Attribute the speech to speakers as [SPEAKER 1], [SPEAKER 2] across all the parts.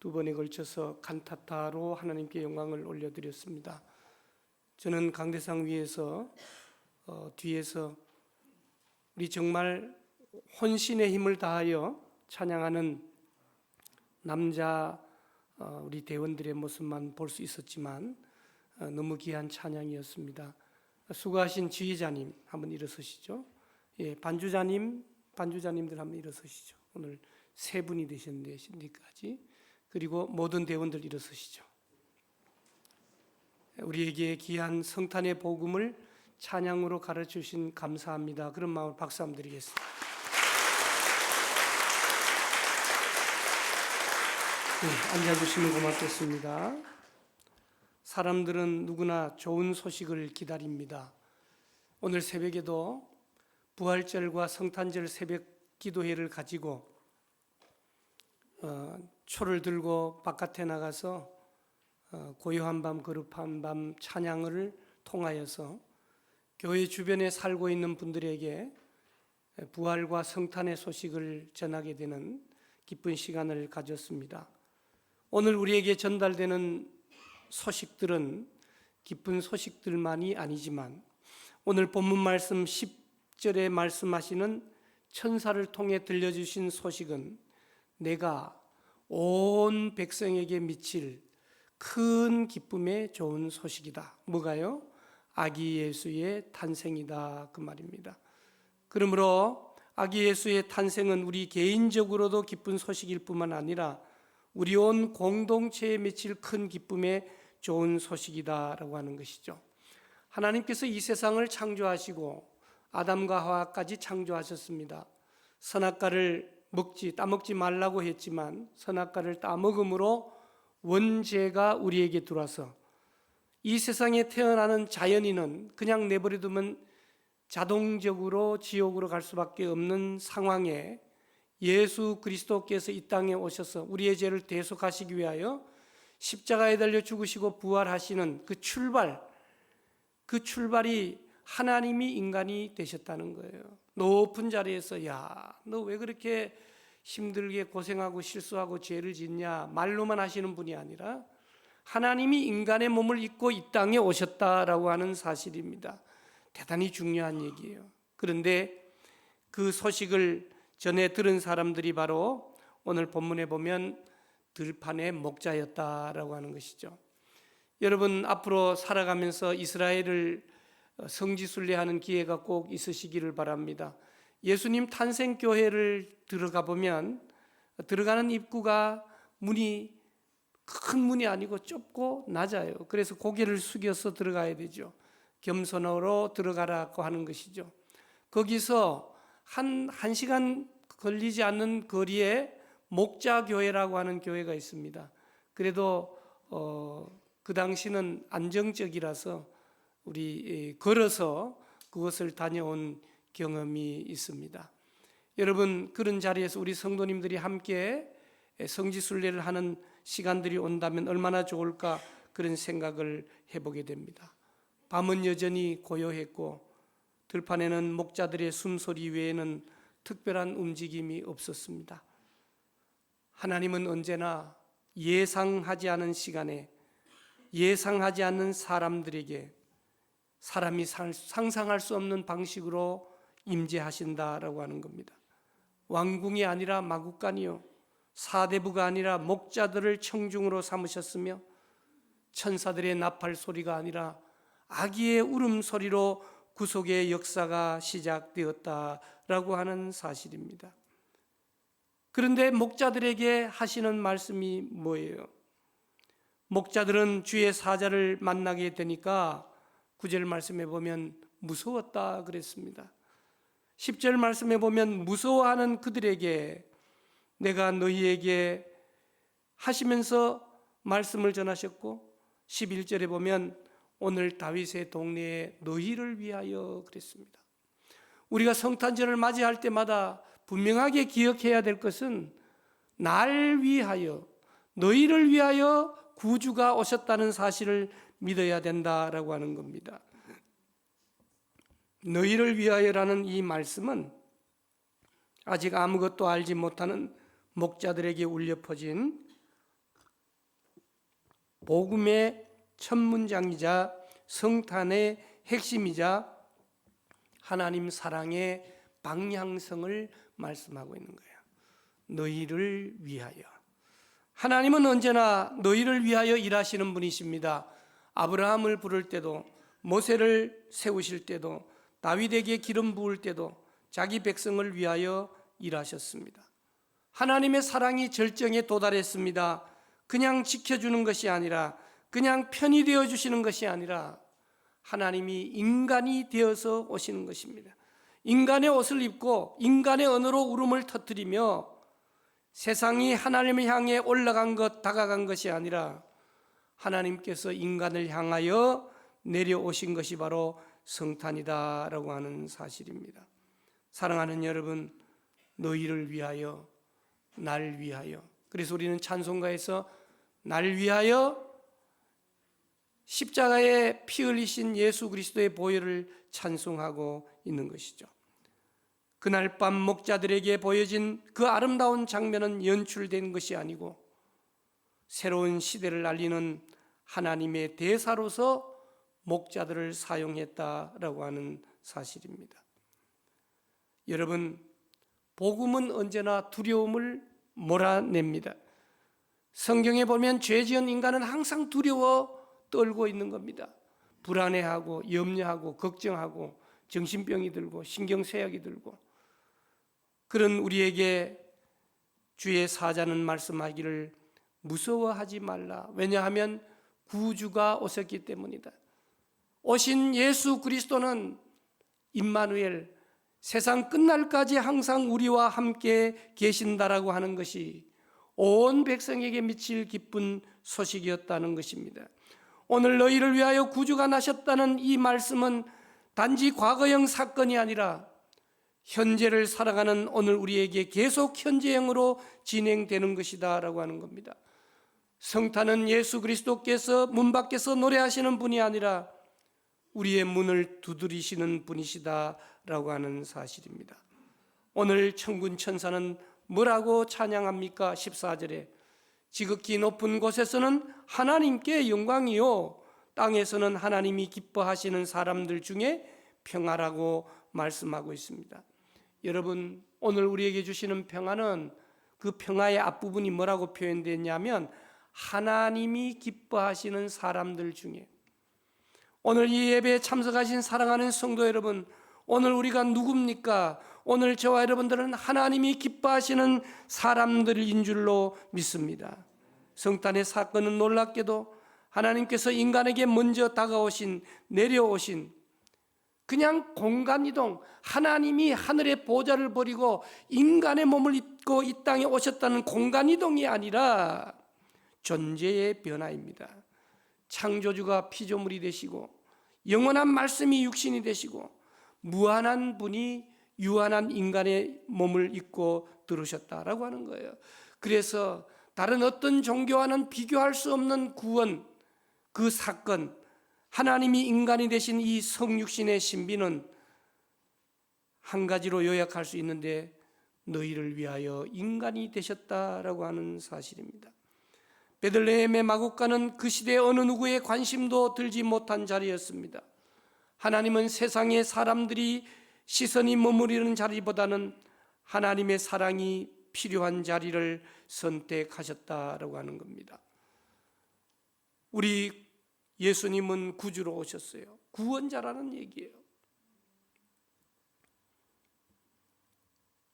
[SPEAKER 1] 두 번에 걸쳐서 칸타타로 하나님께 영광을 올려드렸습니다. 저는 강대상 위에서 뒤에서 우리 정말 혼신의 힘을 다하여 찬양하는 남자 우리 대원들의 모습만 볼 수 있었지만 너무 귀한 찬양이었습니다. 수고하신 지휘자님 한번 일어서시죠. 예, 반주자님들 한번 일어서시죠. 오늘 세 분이 되셨는데 신디까지. 그리고 모든 대원들 일어서시죠. 우리에게 귀한 성탄의 복음을 찬양으로 가르쳐주신 감사합니다. 그런 마음으로 박수 한번 드리겠습니다. 네, 앉아주시면 고맙겠습니다. 사람들은 누구나 좋은 소식을 기다립니다. 오늘 새벽에도 부활절과 성탄절 새벽 기도회를 가지고 초를 들고 바깥에 나가서 고요한 밤 거룩한 밤 찬양을 통하여서 교회 주변에 살고 있는 분들에게 부활과 성탄의 소식을 전하게 되는 기쁜 시간을 가졌습니다. 오늘 우리에게 전달되는 소식들은 기쁜 소식들만이 아니지만 오늘 본문 말씀 10절에 말씀하시는 천사를 통해 들려주신 소식은 내가 온 백성에게 미칠 큰 기쁨의 좋은 소식이다. 뭐가요? 아기 예수의 탄생이다. 그 말입니다. 그러므로 아기 예수의 탄생은 우리 개인적으로도 기쁜 소식일 뿐만 아니라 우리 온 공동체에 미칠 큰 기쁨의 좋은 소식이다라고 하는 것이죠. 하나님께서 이 세상을 창조하시고 아담과 하와까지 창조하셨습니다. 선악과를 따먹지 말라고 했지만 선악과를 따먹음으로 원죄가 우리에게 들어와서 이 세상에 태어나는 자연인은 그냥 내버려두면 자동적으로 지옥으로 갈 수밖에 없는 상황에 예수 그리스도께서 이 땅에 오셔서 우리의 죄를 대속하시기 위하여 십자가에 달려 죽으시고 부활하시는 그 출발이 하나님이 인간이 되셨다는 거예요. 높은 자리에서 야, 너 왜 그렇게 힘들게 고생하고 실수하고 죄를 짓냐 말로만 하시는 분이 아니라 하나님이 인간의 몸을 입고 이 땅에 오셨다라고 하는 사실입니다. 대단히 중요한 얘기예요. 그런데 그 소식을 전에 들은 사람들이 바로 오늘 본문에 보면 들판의 목자였다라고 하는 것이죠. 여러분 앞으로 살아가면서 이스라엘을 성지순례하는 기회가 꼭 있으시기를 바랍니다. 예수님 탄생교회를 들어가 보면 들어가는 입구가 문이 큰 문이 아니고 좁고 낮아요. 그래서 고개를 숙여서 들어가야 되죠. 겸손으로 들어가라고 하는 것이죠. 거기서 한 시간 걸리지 않는 거리에 목자교회라고 하는 교회가 있습니다. 그래도 그 당시는 안정적이라서 우리 걸어서 그것을 다녀온 경험이 있습니다. 여러분 그런 자리에서 우리 성도님들이 함께 성지순례를 하는 시간들이 온다면 얼마나 좋을까 그런 생각을 해보게 됩니다. 밤은 여전히 고요했고 들판에는 목자들의 숨소리 외에는 특별한 움직임이 없었습니다. 하나님은 언제나 예상하지 않은 시간에 예상하지 않는 사람들에게 사람이 상상할 수 없는 방식으로 임재하신다라고 하는 겁니다. 왕궁이 아니라 마구간이요 사대부가 아니라 목자들을 청중으로 삼으셨으며 천사들의 나팔 소리가 아니라 아기의 울음소리로 구속의 역사가 시작되었다라고 하는 사실입니다. 그런데 목자들에게 하시는 말씀이 뭐예요? 목자들은 주의 사자를 만나게 되니까 9절 말씀에 보면 무서웠다 그랬습니다. 10절 말씀에 보면 무서워하는 그들에게 내가 너희에게 하시면서 말씀을 전하셨고 11절에 보면 오늘 다윗의 동네에 너희를 위하여 그랬습니다. 우리가 성탄절을 맞이할 때마다 분명하게 기억해야 될 것은 날 위하여 너희를 위하여 구주가 오셨다는 사실을 믿어야 된다라고 하는 겁니다. 너희를 위하여라는 이 말씀은 아직 아무것도 알지 못하는 목자들에게 울려 퍼진 복음의 첫 문장이자 성탄의 핵심이자 하나님 사랑의 방향성을 말씀하고 있는 거예요. 너희를 위하여. 하나님은 언제나 너희를 위하여 일하시는 분이십니다. 아브라함을 부를 때도, 모세를 세우실 때도, 다윗에게 기름 부을 때도 자기 백성을 위하여 일하셨습니다. 하나님의 사랑이 절정에 도달했습니다. 그냥 지켜주는 것이 아니라, 그냥 편이 되어 주시는 것이 아니라 하나님이 인간이 되어서 오시는 것입니다. 인간의 옷을 입고 인간의 언어로 울음을 터뜨리며 세상이 하나님을 향해 올라간 것, 다가간 것이 아니라 하나님께서 인간을 향하여 내려오신 것이 바로 성탄이다라고 하는 사실입니다. 사랑하는 여러분, 너희를 위하여, 날 위하여. 그래서 우리는 찬송가에서 날 위하여 십자가에 피 흘리신 예수 그리스도의 보혈을 찬송하고 있는 것이죠. 그날 밤 목자들에게 보여진 그 아름다운 장면은 연출된 것이 아니고 새로운 시대를 알리는 하나님의 대사로서 목자들을 사용했다라고 하는 사실입니다. 여러분, 복음은 언제나 두려움을 몰아냅니다. 성경에 보면 죄 지은 인간은 항상 두려워 떨고 있는 겁니다. 불안해하고 염려하고 걱정하고 정신병이 들고 신경쇠약이 들고, 그런 우리에게 주의 사자는 말씀하기를 무서워하지 말라. 왜냐하면 구주가 오셨기 때문이다. 오신 예수 그리스도는 임마누엘, 세상 끝날까지 항상 우리와 함께 계신다라고 하는 것이 온 백성에게 미칠 기쁜 소식이었다는 것입니다. 오늘 너희를 위하여 구주가 나셨다는 이 말씀은 단지 과거형 사건이 아니라 현재를 살아가는 오늘 우리에게 계속 현재형으로 진행되는 것이다 라고 하는 겁니다. 성탄은 예수 그리스도께서 문 밖에서 노래하시는 분이 아니라 우리의 문을 두드리시는 분이시다 라고 하는 사실입니다. 오늘 천군 천사는 뭐라고 찬양합니까? 14절에 지극히 높은 곳에서는 하나님께 영광이요, 땅에서는 하나님이 기뻐하시는 사람들 중에 평화라고 말씀하고 있습니다. 여러분, 오늘 우리에게 주시는 평화는 그 평화의 앞부분이 뭐라고 표현됐냐면 하나님이 기뻐하시는 사람들 중에. 오늘 이 예배에 참석하신 사랑하는 성도 여러분, 오늘 우리가 누굽니까? 오늘 저와 여러분들은 하나님이 기뻐하시는 사람들인 줄로 믿습니다. 성탄의 사건은 놀랍게도 하나님께서 인간에게 먼저 다가오신, 내려오신 그냥 공간이동, 하나님이 하늘의 보좌를 버리고 인간의 몸을 입고 이 땅에 오셨다는 공간이동이 아니라 존재의 변화입니다. 창조주가 피조물이 되시고 영원한 말씀이 육신이 되시고 무한한 분이 유한한 인간의 몸을 입고 들으셨다라고 하는 거예요. 그래서 다른 어떤 종교와는 비교할 수 없는 구원, 그 사건, 하나님이 인간이 되신 이 성육신의 신비는 한 가지로 요약할 수 있는데 너희를 위하여 인간이 되셨다라고 하는 사실입니다. 베들레헴의 마국간은 그 시대 어느 누구의 관심도 들지 못한 자리였습니다. 하나님은 세상의 사람들이 시선이 머무르는 자리보다는 하나님의 사랑이 필요한 자리를 선택하셨다라고 하는 겁니다. 우리 예수님은 구주로 오셨어요. 구원자라는 얘기예요.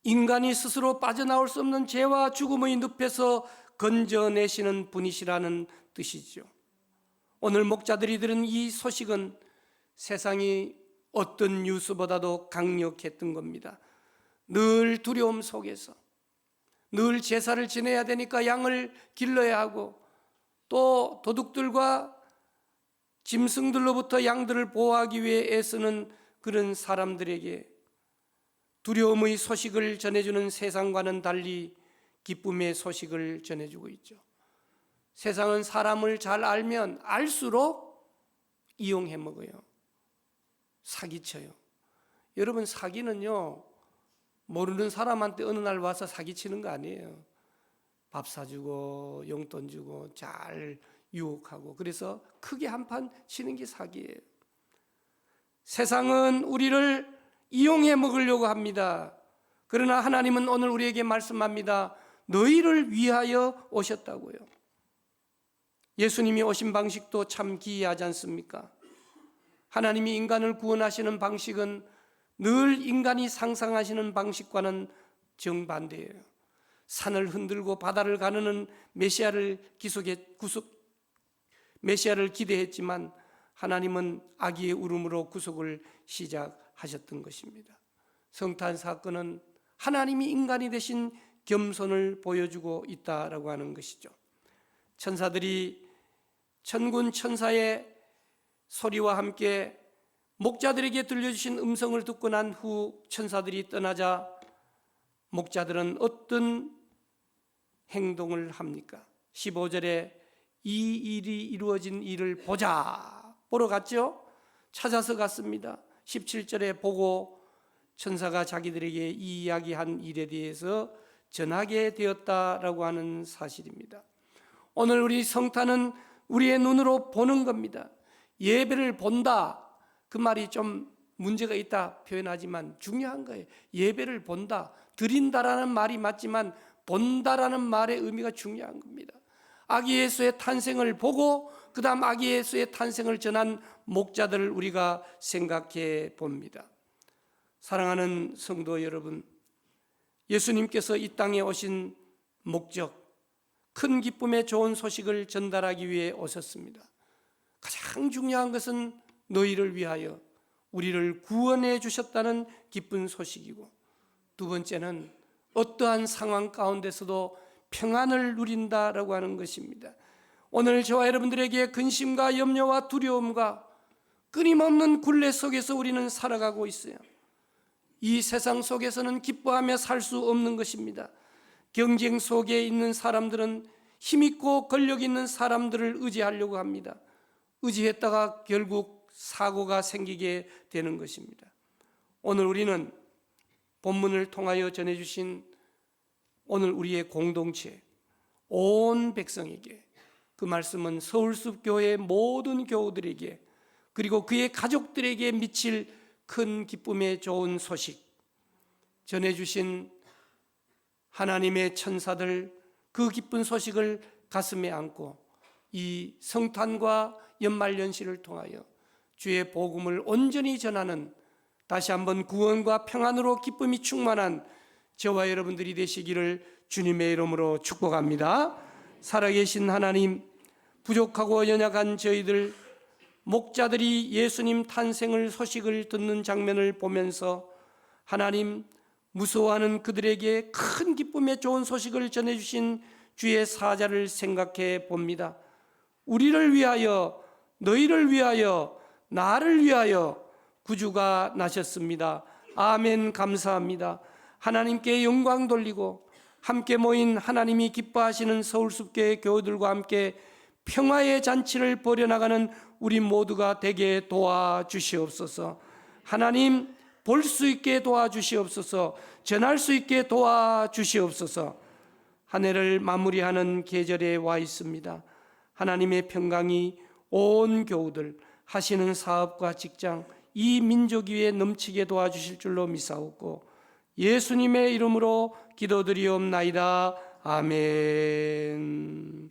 [SPEAKER 1] 인간이 스스로 빠져나올 수 없는 죄와 죽음의 늪에서 건져내시는 분이시라는 뜻이죠. 오늘 목자들이 들은 이 소식은 세상이 어떤 뉴스보다도 강력했던 겁니다. 늘 두려움 속에서, 늘 제사를 지내야 되니까 양을 길러야 하고, 또 도둑들과 짐승들로부터 양들을 보호하기 위해 애쓰는 그런 사람들에게 두려움의 소식을 전해주는 세상과는 달리 기쁨의 소식을 전해주고 있죠. 세상은 사람을 잘 알면 알수록 이용해 먹어요. 사기쳐요. 여러분, 사기는요, 모르는 사람한테 어느 날 와서 사기치는 거 아니에요. 밥 사주고 용돈 주고 잘 유혹하고, 그래서 크게 한판 치는 게 사기예요. 세상은 우리를 이용해 먹으려고 합니다. 그러나 하나님은 오늘 우리에게 말씀합니다. 너희를 위하여 오셨다고요. 예수님이 오신 방식도 참 기이하지 않습니까? 하나님이 인간을 구원하시는 방식은 늘 인간이 상상하시는 방식과는 정반대예요. 산을 흔들고 바다를 가르는 메시아를 기대했지만 하나님은 아기의 울음으로 구속을 시작하셨던 것입니다. 성탄 사건은 하나님이 인간이 되신 겸손을 보여주고 있다라고 하는 것이죠. 천사들이 천군 천사의 소리와 함께 목자들에게 들려주신 음성을 듣고 난 후 천사들이 떠나자 목자들은 어떤 행동을 합니까? 15절에 이 일이 이루어진 일을 보러 갔죠? 찾아서 갔습니다. 17절에 보고 천사가 자기들에게 이 이야기한 일에 대해서 전하게 되었다라고 하는 사실입니다. 오늘 우리 성탄은 우리의 눈으로 보는 겁니다. 예배를 본다, 그 말이 좀 문제가 있다 표현하지만 중요한 거예요. 예배를 본다, 드린다라는 말이 맞지만 본다라는 말의 의미가 중요한 겁니다. 아기 예수의 탄생을 보고 그 다음 아기 예수의 탄생을 전한 목자들을 우리가 생각해 봅니다. 사랑하는 성도 여러분, 예수님께서 이 땅에 오신 목적, 큰 기쁨의 좋은 소식을 전달하기 위해 오셨습니다. 가장 중요한 것은 너희를 위하여 우리를 구원해 주셨다는 기쁜 소식이고, 두 번째는 어떠한 상황 가운데서도 평안을 누린다라고 하는 것입니다. 오늘 저와 여러분들에게 근심과 염려와 두려움과 끊임없는 굴레 속에서 우리는 살아가고 있어요. 이 세상 속에서는 기뻐하며 살 수 없는 것입니다. 경쟁 속에 있는 사람들은 힘있고 권력 있는 사람들을 의지하려고 합니다. 의지했다가 결국 사고가 생기게 되는 것입니다. 오늘 우리는 본문을 통하여 전해주신 오늘 우리의 공동체, 온 백성에게, 그 말씀은 서울숲교회 모든 교우들에게 그리고 그의 가족들에게 미칠 큰 기쁨의 좋은 소식 전해주신 하나님의 천사들, 그 기쁜 소식을 가슴에 안고 이 성탄과 연말연시를 통하여 주의 복음을 온전히 전하는, 다시 한번 구원과 평안으로 기쁨이 충만한 저와 여러분들이 되시기를 주님의 이름으로 축복합니다. 살아계신 하나님, 부족하고 연약한 저희들 목자들이 예수님 탄생을 소식을 듣는 장면을 보면서 하나님, 무서워하는 그들에게 큰 기쁨의 좋은 소식을 전해주신 주의 사자를 생각해 봅니다. 우리를 위하여, 너희를 위하여, 나를 위하여 구주가 나셨습니다. 아멘. 감사합니다. 하나님께 영광 돌리고 함께 모인 하나님이 기뻐하시는 서울숲교회 교우들과 함께 평화의 잔치를 벌여나가는 우리 모두가 되게 도와주시옵소서. 하나님, 볼 수 있게 도와주시옵소서. 전할 수 있게 도와주시옵소서. 한 해를 마무리하는 계절에 와 있습니다. 하나님의 평강이 온 교우들, 하시는 사업과 직장, 이 민족 위에 넘치게 도와주실 줄로 믿사옵고 예수님의 이름으로 기도드리옵나이다. 아멘.